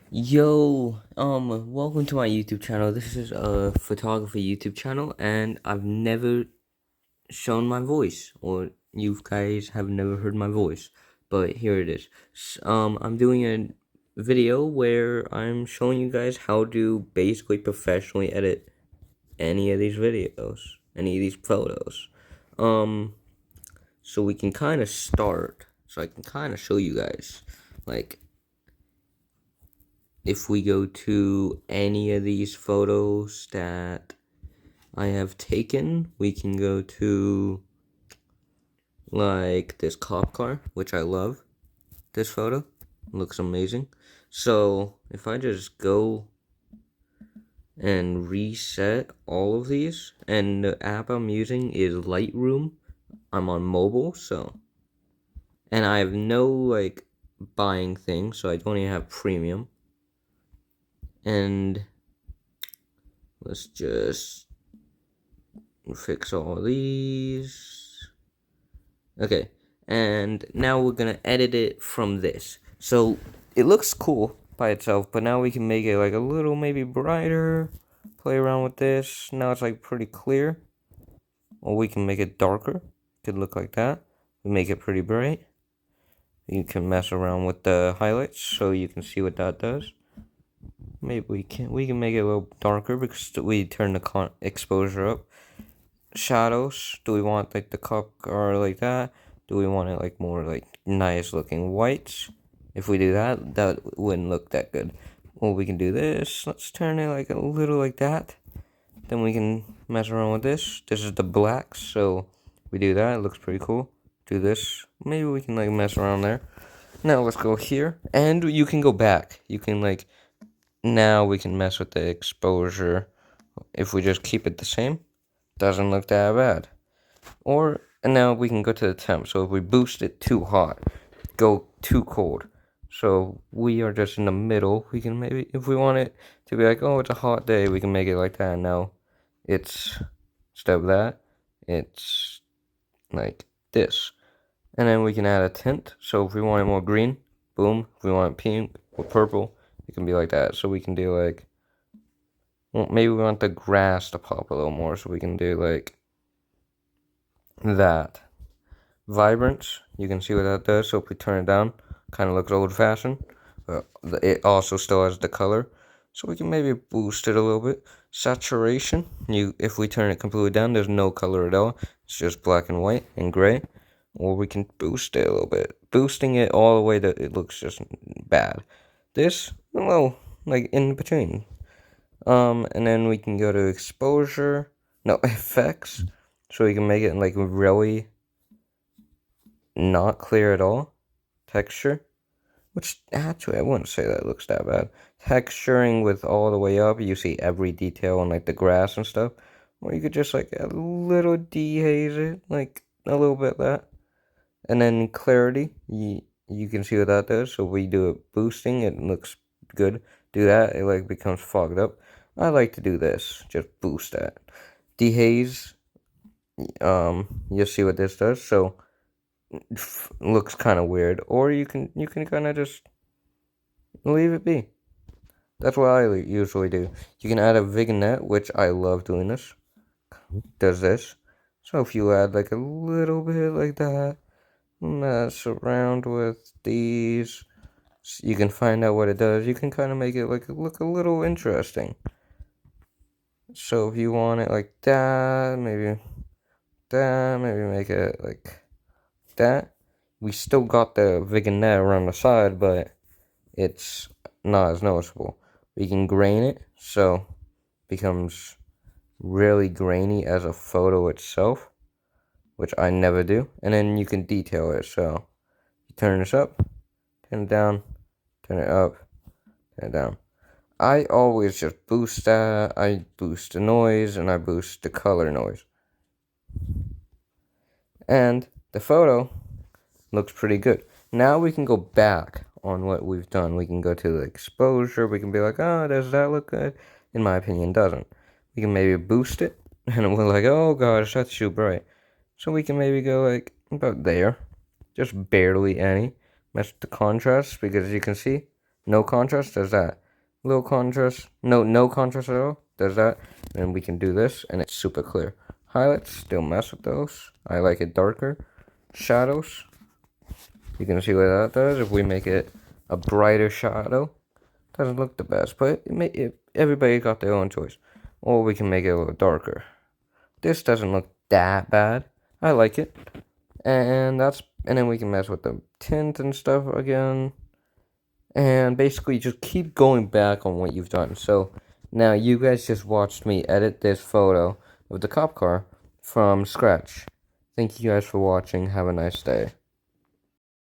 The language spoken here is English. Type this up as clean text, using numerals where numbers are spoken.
Yo, welcome to my YouTube channel. This is a photography YouTube channel, and I've never shown my voice, or you guys have never heard my voice, but here it is. I'm doing a video where I'm showing you guys how to basically professionally edit any of these videos, any of these photos. Um, so we can kind of start, so I can kind of show you guys, like, if we go to any of these photos that I have taken, we can go to like this cop car, which I love. This photo looks amazing. So if I just go and reset all of these, and the app I'm using is Lightroom. I'm on mobile, and I have no like buying thing, so I don't even have premium. And let's just fix all these. Okay, and now we're gonna edit it from this. So it looks cool by itself, but now we can make it like a little maybe brighter. Play around with this. Now it's like pretty clear. Or we can make it darker. Could look like that. We make it pretty bright. You can mess around with the highlights so you can see what that does. Maybe we can make it a little darker because we turn the exposure up. Shadows, do we want like the cup or like that? Do we want it like more like nice looking whites? If we do that, that wouldn't look that good. Well, we can do this. Let's turn it like a little like that. Then we can mess around with this. This is the blacks, so we do that. It looks pretty cool. Do this. Maybe we can like mess around there. Now let's go here, and you can go back. You can like, now we can mess with the exposure. If we just keep it the same, doesn't look that bad. And now we can go to the temp. So if we boost it too hot, go too cold. So we are just in the middle. We can maybe, if we want it to be like, oh, it's a hot day, we can make it like that. Now it's, instead of that, it's like this. And then we can add a tint. So if we want it more green, boom. If we want it pink or purple, it can be like that. So we can do like, well, maybe we want the grass to pop a little more. So we can do like that. Vibrance, you can see what that does. So if we turn it down, kind of looks old-fashioned, but it also still has the color. So we can maybe boost it a little bit. Saturation, if we turn it completely down, there's no color at all. It's just black and white and gray. Or we can boost it a little bit. Boosting it all the way that it looks just bad. This, well, like in between. And then we can go to exposure, no, effects. So we can make it like really not clear at all. Texture, which actually I wouldn't say that looks that bad. Texturing with all the way up, you see every detail on like the grass and stuff. Or you could just like a little dehaze it, like a little bit of that. And then clarity, you can see what that does. So we do it boosting, it looks good. Do that, it like becomes fogged up. I like to do this, just boost that. Dehaze, you'll see what this does. So looks kind of weird, or you can kind of just leave it be. That's what I usually do. You can add a vignette, which I love doing this. Does this. So if you add like a little bit like that, mess around with these, you can find out what it does. You can kind of make it like look a little interesting. So if you want it like that, maybe make it like that. We still got the vignette around the side, but it's not as noticeable. We can grain it, so it becomes really grainy as a photo itself, which I never do. And then you can detail it, so you turn this up, turn it down, turn it up, turn it down. I always just boost that. I boost the noise and I boost the color noise. And the photo looks pretty good. Now we can go back on what we've done. We can go to the exposure. We can be like, oh, does that look good? In my opinion, doesn't. We can maybe boost it, and we're like, oh gosh, that's too bright. So we can maybe go like about there, just barely any. Mess with the contrast because you can see No contrast, does that. Little contrast, no contrast at all, does that. And we can do this, and it's super clear. Highlights, still mess with those. I like it darker. Shadows, you can see what that does. If we make it a brighter shadow, doesn't look the best, but everybody got their own choice. Or we can make it a little darker. This doesn't look that bad. I like it. And then we can mess with the tint and stuff again. And basically just keep going back on what you've done. So now you guys just watched me edit this photo of the cop car from scratch. Thank you guys for watching. Have a nice day.